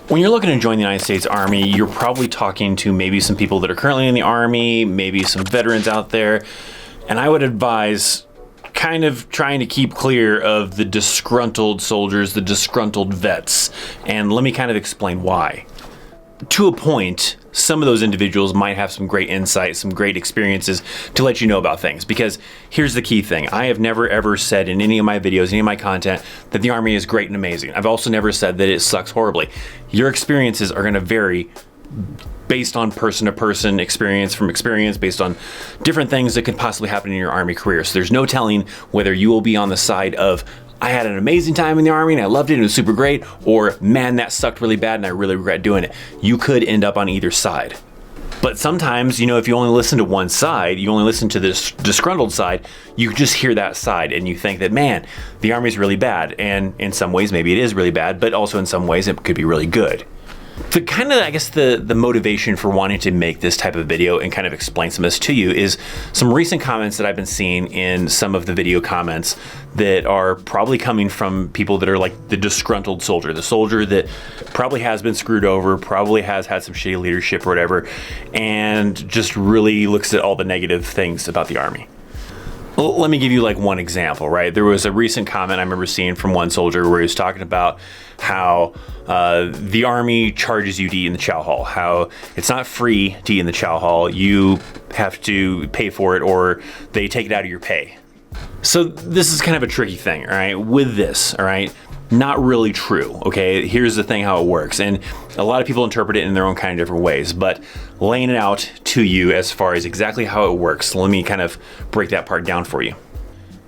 When you're looking to join the United States Army, you're probably talking to maybe some people that are currently in the Army, maybe some veterans out there, and I would advise kind of trying to keep clear of the disgruntled soldiers, the disgruntled vets, and let me kind of explain why. To a point, some of those individuals might have some great insight, some great experiences to let you know about things. Because here's the key thing. I have never ever said in any of my videos, any of my content, that the Army is great and amazing. I've also never said that it sucks horribly. Your experiences are going to vary based on person-to-person, experience from experience, based on different things that could possibly happen in your Army career. So there's no telling whether you will be on the side of, I had an amazing time in the Army and I loved it and it was super great, or man, that sucked really bad and I really regret doing it. You could end up on either side. But sometimes, if you only listen to one side, you only listen to this disgruntled side, you just hear that side and you think that, man, the Army's really bad. And in some ways, maybe it is really bad, but also in some ways it could be really good. The kind of, I guess, the motivation for wanting to make this type of video and kind of explain some of this to you is some recent comments that I've been seeing in some of the video comments that are probably coming from people that are like the disgruntled soldier, the soldier that probably has been screwed over, probably has had some shitty leadership or whatever, and just really looks at all the negative things about the Army. Well, let me give you like one example, right? There was a recent comment I remember seeing from one soldier where he was talking about how the Army charges you to eat in the chow hall, how it's not free to eat in the chow hall, you have to pay for it or they take it out of your pay. So this is kind of a tricky thing, all right, with this, all right? Not really true, okay? Here's the thing how it works, and a lot of people interpret it in their own kind of different ways, but laying it out to you as far as exactly how it works, let me kind of break that part down for you.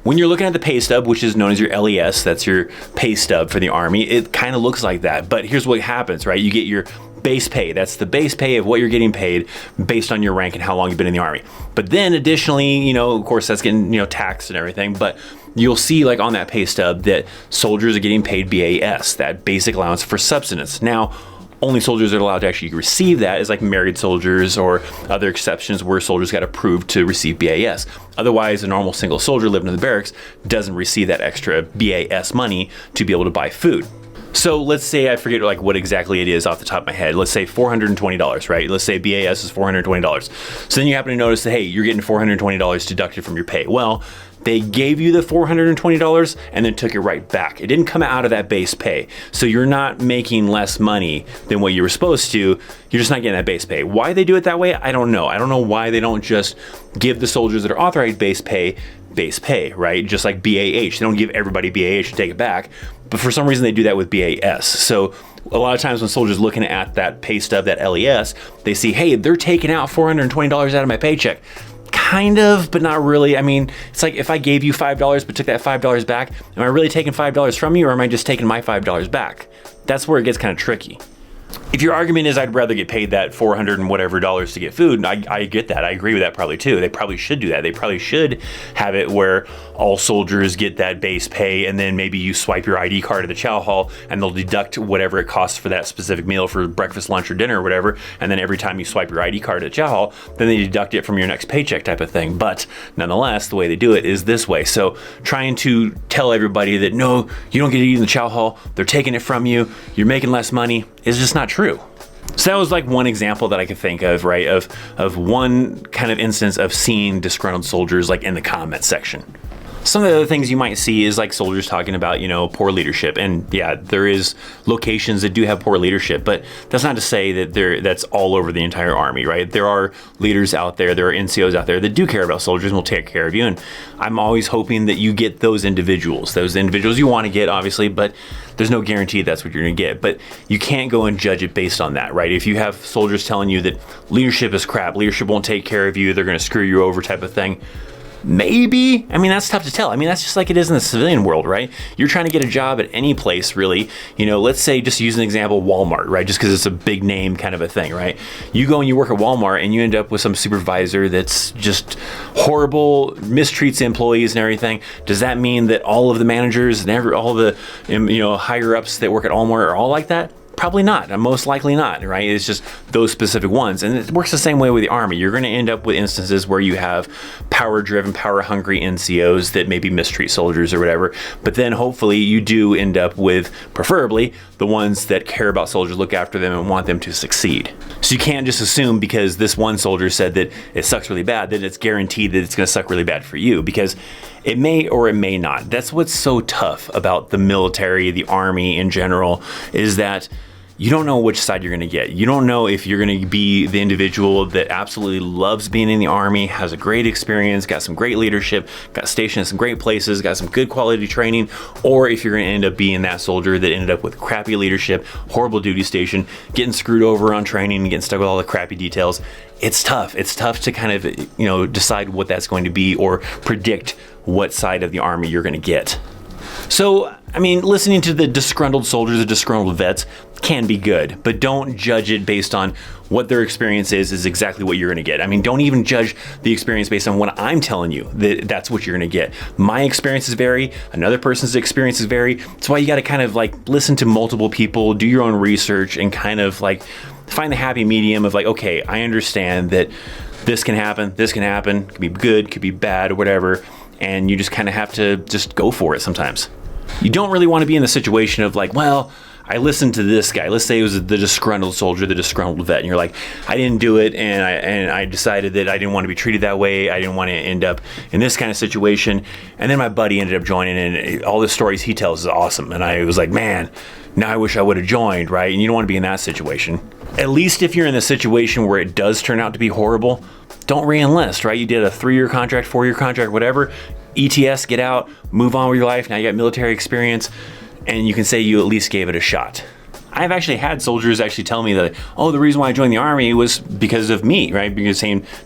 When you're looking at the pay stub, which is known as your LES, that's your pay stub for the Army, it kind of looks like that, but here's what happens, right? You get your base pay. That's the base pay of what you're getting paid based on your rank and how long you've been in the Army. But then additionally, of course that's getting, taxed and everything, but you'll see like on that pay stub that soldiers are getting paid BAS, that basic allowance for subsistence. Now, only soldiers that are allowed to actually receive that is like married soldiers or other exceptions where soldiers got approved to receive BAS. Otherwise, a normal single soldier living in the barracks doesn't receive that extra BAS money to be able to buy food. So let's say, I forget like what exactly it is off the top of my head. Let's say $420, right? Let's say BAS is $420. So then you happen to notice that, hey, you're getting $420 deducted from your pay. Well, they gave you the $420 and then took it right back. It didn't come out of that base pay. So you're not making less money than what you were supposed to. You're just not getting that base pay. Why they do it that way, I don't know. I don't know why they don't just give the soldiers that are authorized base pay, right? Just like BAH. They don't give everybody BAH and take it back. But for some reason they do that with BAS. So a lot of times when soldiers looking at that pay stub, that LES, they see, hey, they're taking out $420 out of my paycheck. Kind of, but not really. I mean, it's like if I gave you $5 but took that $5 back, am I really taking $5 from you or am I just taking my $5 back? That's where it gets kind of tricky. If your argument is I'd rather get paid that $400 and whatever dollars to get food, I get that. I agree with that probably too. They probably should do that. They probably should have it where all soldiers get that base pay and then maybe you swipe your ID card at the chow hall and they'll deduct whatever it costs for that specific meal for breakfast, lunch, or dinner or whatever. And then every time you swipe your ID card at the chow hall, then they deduct it from your next paycheck type of thing. But nonetheless, the way they do it is this way. So trying to tell everybody that no, you don't get to eat in the chow hall, they're taking it from you, you're making less money, is just not true. So that was like one example that I could think of, right? Of one kind of instance of seeing disgruntled soldiers like in the comment section. Some of the other things you might see is like soldiers talking about, poor leadership. And yeah, there is locations that do have poor leadership, but that's not to say that that's all over the entire Army, right? There are leaders out there, there are NCOs out there that do care about soldiers and will take care of you. And I'm always hoping that you get those individuals you want to get, obviously, but there's no guarantee that's what you're going to get. But you can't go and judge it based on that, right? If you have soldiers telling you that leadership is crap, leadership won't take care of you, they're going to screw you over type of thing, maybe. I mean, that's tough to tell. I mean, that's just like it is in the civilian world, right? You're trying to get a job at any place, really. Let's say, just use an example, Walmart, right? Just because it's a big name kind of a thing, right? You go and you work at Walmart and you end up with some supervisor that's just horrible, mistreats employees and everything. Does that mean that all of the managers and all the higher ups that work at Walmart are all like that? Probably not. Most likely not, right? It's just those specific ones. And it works the same way with the Army. You're going to end up with instances where you have power-driven, power-hungry NCOs that maybe mistreat soldiers or whatever. But then hopefully you do end up with, preferably, the ones that care about soldiers, look after them, and want them to succeed. So you can't just assume because this one soldier said that it sucks really bad, that it's guaranteed that it's going to suck really bad for you, because it may or it may not. That's what's so tough about the military, the Army in general, is that you don't know which side you're going to get. You don't know if you're going to be the individual that absolutely loves being in the Army, has a great experience, got some great leadership, got stationed in some great places, got some good quality training, or if you're going to end up being that soldier that ended up with crappy leadership, horrible duty station, getting screwed over on training, and getting stuck with all the crappy details. It's tough. It's tough to kind of, decide what that's going to be or predict what side of the Army you're going to get. So, listening to the disgruntled soldiers, the disgruntled vets can be good, but don't judge it based on what their experience is exactly what you're going to get. Don't even judge the experience based on what I'm telling you that's what you're going to get. My experiences vary. Another person's experiences vary. That's why you got to kind of listen to multiple people, do your own research, and kind of find the happy medium of okay, I understand that this can happen, could be good, could be bad, or whatever. And you just kind of have to just go for it sometimes. You don't really want to be in the situation of well, I listened to this guy. Let's say it was the disgruntled soldier, the disgruntled vet, and you're like, I didn't do it, and I decided that I didn't want to be treated that way. I didn't want to end up in this kind of situation. And then my buddy ended up joining, and all the stories he tells is awesome. And I was like, man, now I wish I would have joined, right? And you don't want to be in that situation. At least if you're in the situation where it does turn out to be horrible, don't re-enlist, right? You did a 3-year contract, 4-year contract, whatever. ETS, get out, move on with your life. Now you got military experience, and you can say you at least gave it a shot. I've actually had soldiers actually tell me that, the reason why I joined the Army was because of me, right?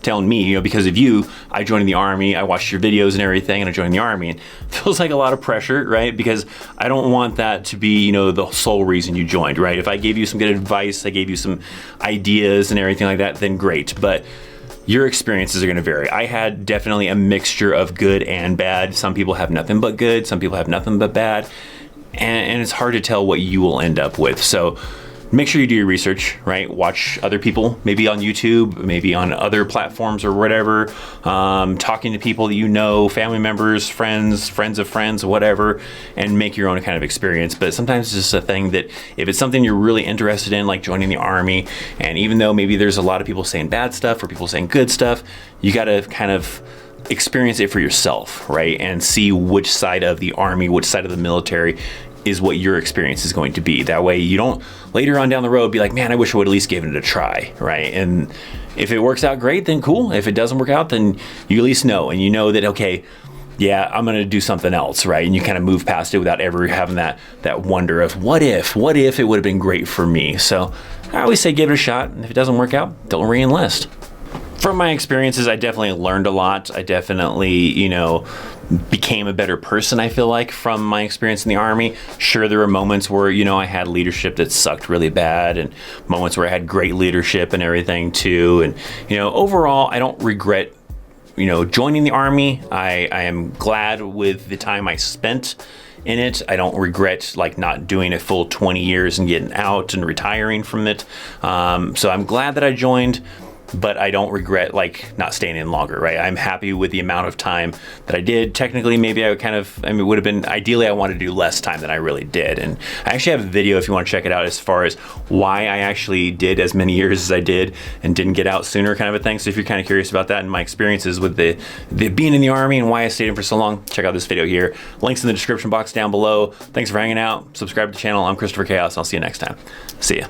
Telling me, because of you, I joined the Army, I watched your videos and everything, and I joined the Army. And it feels like a lot of pressure, right? Because I don't want that to be, the sole reason you joined, right? If I gave you some good advice, I gave you some ideas and everything like that, then great. But your experiences are going to vary. I had definitely a mixture of good and bad. Some people have nothing but good. Some people have nothing but bad. And it's hard to tell what you will end up with. So make sure you do your research, right? Watch other people, maybe on YouTube, maybe on other platforms or whatever. Talking to people that you know, family members, friends of friends, whatever, and make your own kind of experience. But sometimes it's just a thing that if it's something you're really interested in, like joining the Army, and even though maybe there's a lot of people saying bad stuff or people saying good stuff, you got to kind of experience it for yourself, right? And see which side of the Army, which side of the military is what your experience is going to be. That way you don't later on down the road be like, man, I wish I would at least given it a try, right? And if it works out, great, then cool. If it doesn't work out, then you at least know, and you know that, okay, yeah, I'm going to do something else, right? And you kind of move past it without ever having that wonder of what if it would have been great for me. So I always say give it a shot, and if it doesn't work out, don't re-enlist. From my experiences, I definitely learned a lot. I definitely, became a better person, I feel like, from my experience in the Army. Sure, there were moments where, I had leadership that sucked really bad, and moments where I had great leadership and everything too. And, overall, I don't regret, joining the Army. I am glad with the time I spent in it. I don't regret not doing a full 20 years and getting out and retiring from it. So I'm glad that I joined, but I don't regret not staying in longer, right? I'm happy with the amount of time that I did. Technically, maybe it would have been, ideally I wanted to do less time than I really did. And I actually have a video if you want to check it out as far as why I actually did as many years as I did and didn't get out sooner kind of a thing. So if you're kind of curious about that and my experiences with the being in the Army and why I stayed in for so long, check out this video here. Links in the description box down below. Thanks for hanging out. Subscribe to the channel. I'm Christopher Chaos, and I'll see you next time. See ya.